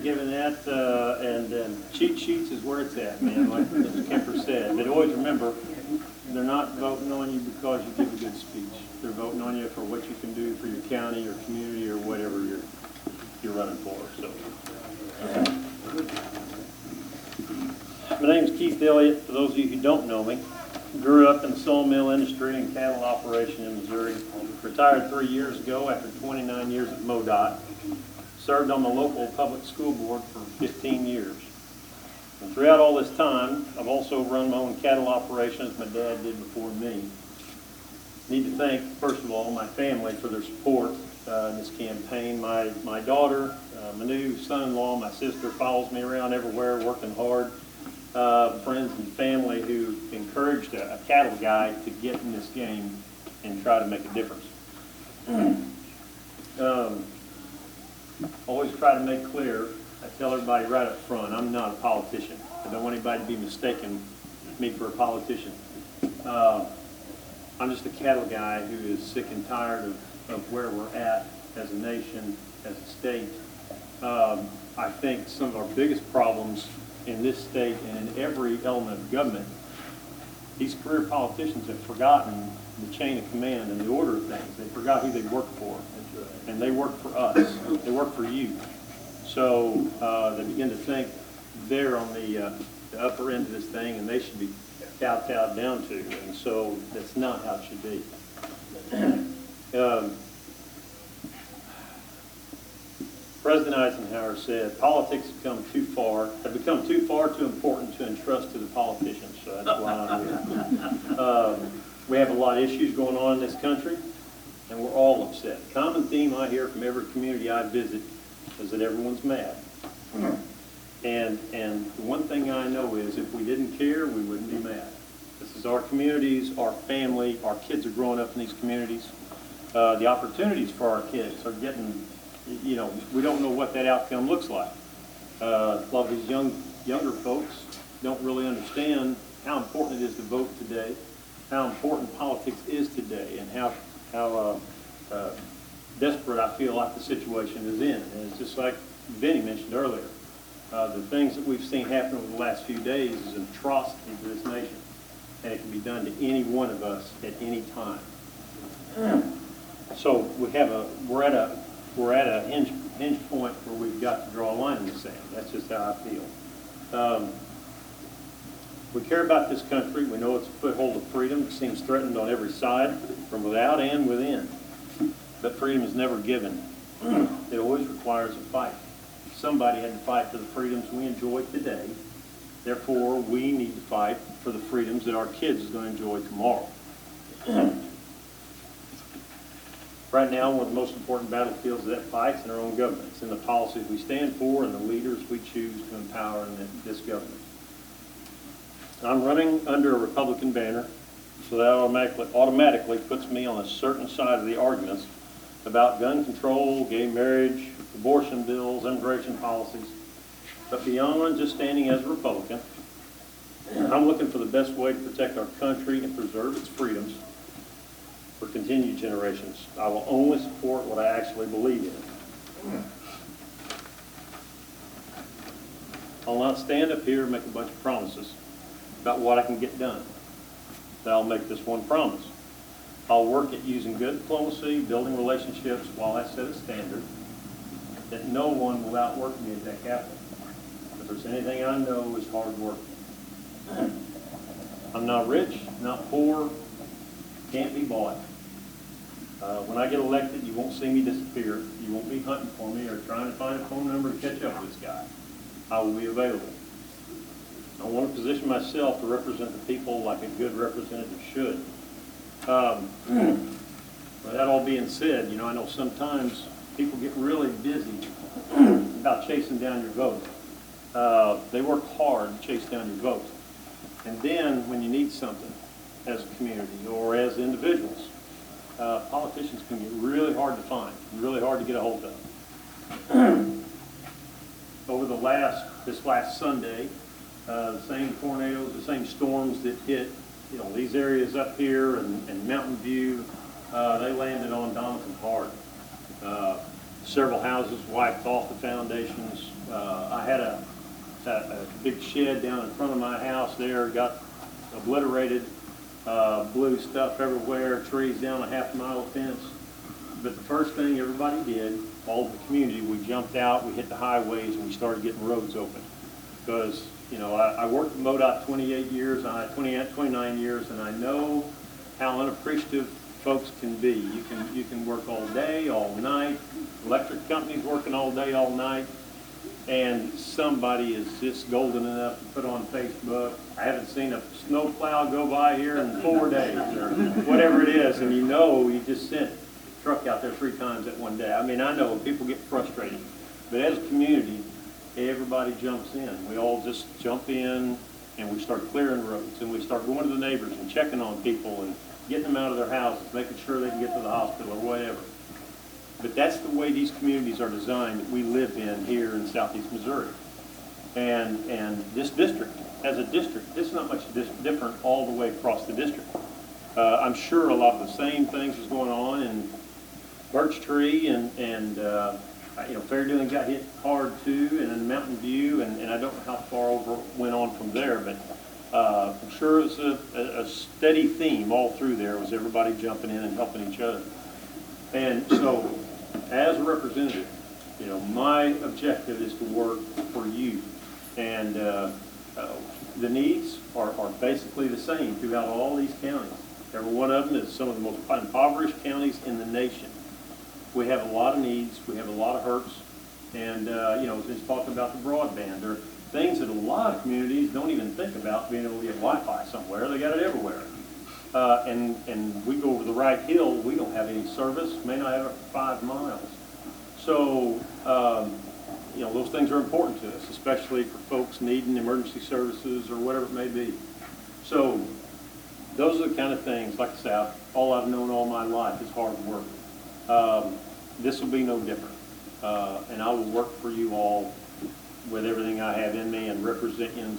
giving that, and cheat sheets is where it's at, man, like Mr. Kemper said. But always remember, they're not voting on you because you give a good speech. They're voting on you for what you can do for your county, your community, or whatever you're running for. So, my name's Keith Elliott. For those of you who don't know me, grew up in the sawmill industry and cattle operation in Missouri. Retired 3 years ago after 29 years at MoDOT. Served on the local public school board for 15 years. And throughout all this time, I've also run my own cattle operation as my dad did before me. Need to thank, first of all, my family for their support in this campaign. My daughter, my new son-in-law, my sister follows me around everywhere, working hard. Friends and family who encouraged a cattle guy to get in this game and try to make a difference. Always try to make clear, I tell everybody right up front, I'm not a politician. I don't want anybody to be mistaken me for a politician. I'm just a cattle guy who is sick and tired of where we're at as a nation, as a state. I think some of our biggest problems in this state and in every element of government, these career politicians have forgotten the chain of command and the order of things. They forgot who they work for. And they work for us. They work for you. So they begin to think they're on the upper end of this thing and they should be kowtowed down to. And so that's not how it should be. President Eisenhower said, politics have become too far too important to entrust to the politicians. So that's why I'm here. We have a lot of issues going on in this country, and we're all upset. Common theme I hear from every community I visit is that everyone's mad. And the one thing I know is if we didn't care, we wouldn't be mad. This is our communities, our family, our kids are growing up in these communities. The opportunities for our kids are getting, you know, we don't know what that outcome looks like. A lot of these younger folks don't really understand how important it is to vote today, how important politics is today, and how desperate I feel like the situation is in. And it's just like Benny mentioned earlier. The things that we've seen happen over the last few days is an atrocity to this nation. And it can be done to any one of us at any time. So we're at a hinge point where we've got to draw a line in the sand. That's just how I feel. We care about this country. We know it's a foothold of freedom. It seems threatened on every side, from without and within. But freedom is never given. It always requires a fight. Somebody had to fight for the freedoms we enjoy today. Therefore, we need to fight for the freedoms that our kids are going to enjoy tomorrow. Right now, one of the most important battlefields of that fight is in our own government. It's in the policies we stand for and the leaders we choose to empower in this government. I'm running under a Republican banner, so that automatically puts me on a certain side of the arguments about gun control, gay marriage, abortion bills, immigration policies. But beyond just standing as a Republican, I'm looking for the best way to protect our country and preserve its freedoms for continued generations. I will only support what I actually believe in. I'll not stand up here and make a bunch of promises about what I can get done. But I'll make this one promise. I'll work at using good diplomacy, building relationships while I set a standard that no one will outwork me at that capital. If there's anything I know is hard work. I'm not rich, not poor, can't be bought. When I get elected, you won't see me disappear. You won't be hunting for me or trying to find a phone number to catch up with this guy. I will be available. I want to position myself to represent the people like a good representative should. But that all being said, you know, I know sometimes people get really busy about chasing down your vote. They work hard to chase down your vote. And then when you need something as a community or as individuals, politicians can get really hard to find, really hard to get a hold of. Over this last Sunday, the same tornadoes, the same storms that hit, you know, these areas up here and Mountain View, they landed on Doniphan hard. Several houses wiped off the foundations. I had a big shed down in front of my house there, got obliterated, blew stuff everywhere, trees down a half-mile fence. But the first thing everybody did, all of the community, we jumped out, we hit the highways, and we started getting roads open. Because, you know, I worked at MoDOT 28 years, 29 years, and I know how unappreciative folks can be. You can work all day, all night. Electric companies working all day, all night. And somebody is just golden enough to put on Facebook, I haven't seen a snow plow go by here in 4 days, or whatever it is, and you know you just sent a truck out there 3 times at one day. I mean, I know people get frustrated, but as a community, everybody jumps in. We all just jump in, and we start clearing roads, and we start going to the neighbors and checking on people and getting them out of their houses, making sure they can get to the hospital or whatever. But that's the way these communities are designed that we live in here in southeast Missouri. And this district, as a district, it's not much different all the way across the district. I'm sure a lot of the same things is going on in Birch Tree and you know, Fairdealing got hit hard too, and in Mountain View, and I don't know how far over went on from there, but I'm sure it's a steady theme all through there was everybody jumping in and helping each other. And so, as a representative, you know, my objective is to work for you. And the needs are basically the same throughout all these counties. Every one of them is some of the most impoverished counties in the nation. We have a lot of needs, we have a lot of hurts, and you know, just talking about the broadband, there are things that a lot of communities don't even think about being able to get Wi-Fi somewhere. They got it everywhere. And we go over the right hill, we don't have any service, may not have it for 5 miles. So, you know, those things are important to us, especially for folks needing emergency services or whatever it may be. So, those are the kind of things, like I said, all I've known all my life is hard work. This will be no different. And I will work for you all with everything I have in me and represent you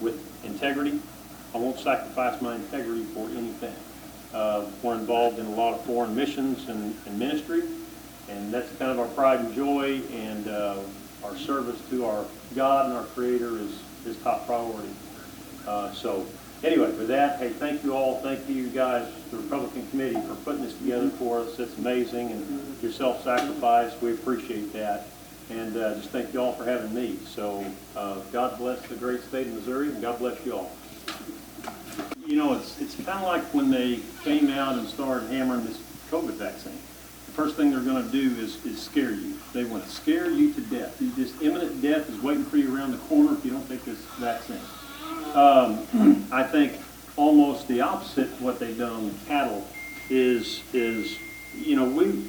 with integrity. I won't sacrifice my integrity for anything. We're involved in a lot of foreign missions and ministry, and that's kind of our pride and joy, and our service to our God and our Creator is top priority. So anyway, with that, hey, thank you all. Thank you guys, the Republican Committee, for putting this together for us. It's amazing, and your self-sacrifice, we appreciate that. And just thank you all for having me. So God bless the great state of Missouri, and God bless you all. You know, it's kind of like when they came out and started hammering this COVID vaccine. The first thing they're going to do is scare you. They want to scare you to death. This imminent death is waiting for you around the corner if you don't take this vaccine. I think almost the opposite of what they've done with cattle is you know,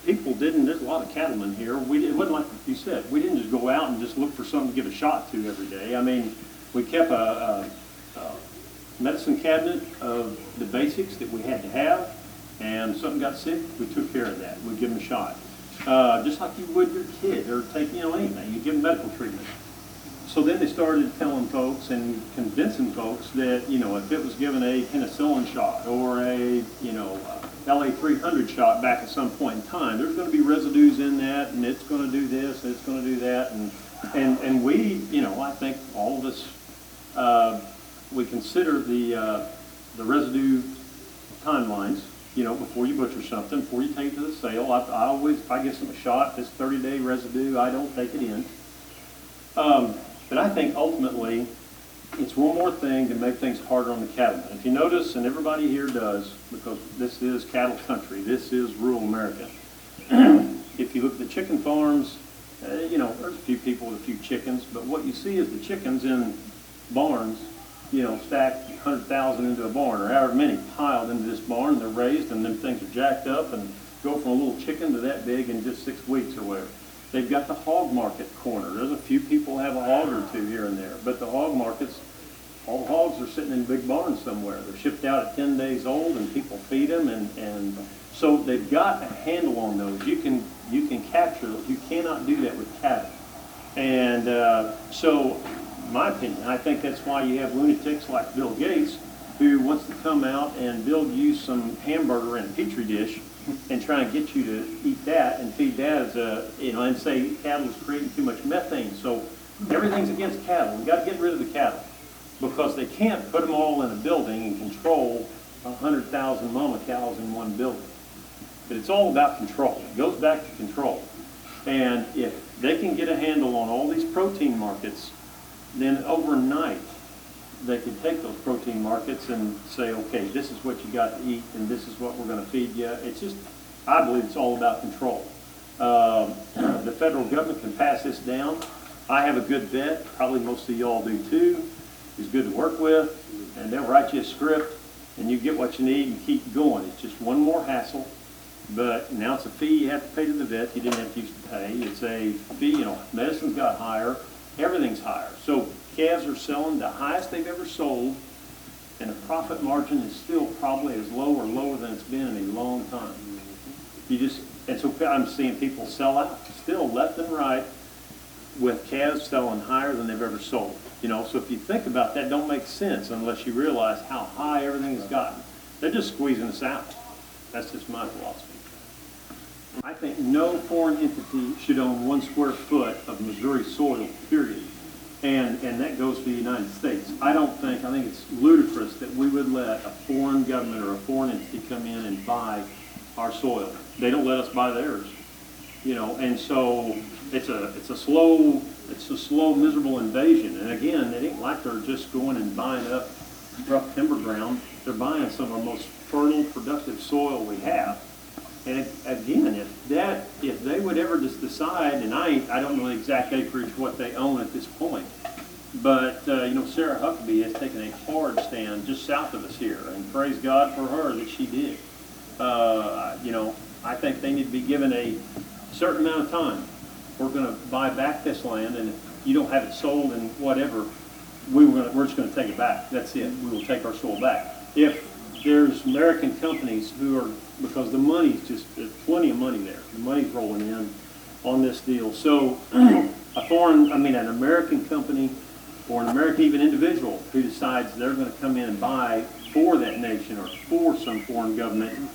people didn't, there's a lot of cattlemen here. It wasn't like you said, we didn't just go out and just look for something to give a shot to every day. I mean, we kept a medicine cabinet of the basics that we had to have, and something got sick, we took care of that. We'd give them a shot. Just like you would your kid, or take, you know, anything, you give them medical treatment. So then they started telling folks and convincing folks that, you know, if it was given a penicillin shot or a, you know, LA300 shot back at some point in time, there's going to be residues in that, and it's going to do this, and it's going to do that, and we, you know, I think all of us, we consider the residue timelines, you know, before you butcher something, before you take it to the sale. I always, if I give them a shot, this 30-day residue, I don't take it in. But I think ultimately, it's one more thing to make things harder on the cattlemen. If you notice, and everybody here does, because this is cattle country, this is rural America. If you look at the chicken farms, you know, there's a few people with a few chickens, but what you see is the chickens in barns, you know, stacked 100,000 into a barn, or however many piled into this barn. They're raised, and them things are jacked up and go from a little chicken to that big in just 6 weeks or whatever. They've got the hog market corner. There's a few people have a hog or two here and there, but the hog markets, all the hogs are sitting in big barns somewhere. They're shipped out at 10 days old, and people feed them, and so they've got a handle on those. You can capture those. You cannot do that with cattle. And so, in my opinion, I think that's why you have lunatics like Bill Gates, who wants to come out and build you some hamburger in a petri dish and try and get you to eat that and feed that as a, and say cattle is creating too much methane. So everything's against cattle. We've got to get rid of the cattle because they can't put them all in a building and control 100,000 mama cows in one building. But it's all about control. It goes back to control. And if they can get a handle on all these protein markets, then overnight they could take those protein markets and say, okay, this is what you got to eat and this is what we're going to feed you. It's just, I believe it's all about control. The federal government can pass this down. I have a good vet, probably most of y'all do too. He's good to work with, and they'll write you a script and you get what you need and keep going. It's just one more hassle. But now it's a fee you have to pay to the vet. You didn't have to used to pay. It's a fee, medicine's got higher, everything's higher. So calves are selling the highest they've ever sold, and the profit margin is still probably as low or lower than it's been in a long time. And so I'm seeing people sell out still left and right with calves selling higher than they've ever sold. So if you think about that, don't make sense unless you realize how high everything has gotten. They're just squeezing us out. That's just my philosophy. I think no foreign entity should own 1 square foot of Missouri soil, period. And that goes for the United States. I think it's ludicrous that we would let a foreign government or a foreign entity come in and buy our soil. They don't let us buy theirs. And so it's a slow, miserable invasion. And again, it ain't like they're just going and buying up rough timber ground. They're buying some of our most fertile, productive soil we have. And again, if they would ever just decide, and I don't know the exact acreage what they own at this point, but Sarah Huckabee has taken a hard stand just south of us here, and praise God for her that she did. I think they need to be given a certain amount of time. We're going to buy back this land, and if you don't have it sold and whatever, we're just going to take it back. That's it. We will take our soil back. If there's American companies who are, because the money's just, there's plenty of money there. The money's rolling in on this deal. So an American company or an American even individual who decides they're going to come in and buy for that nation or for some foreign government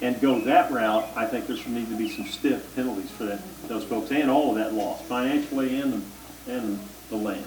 and go that route, I think there should need to be some stiff penalties for those folks and all of that loss, financially and the land.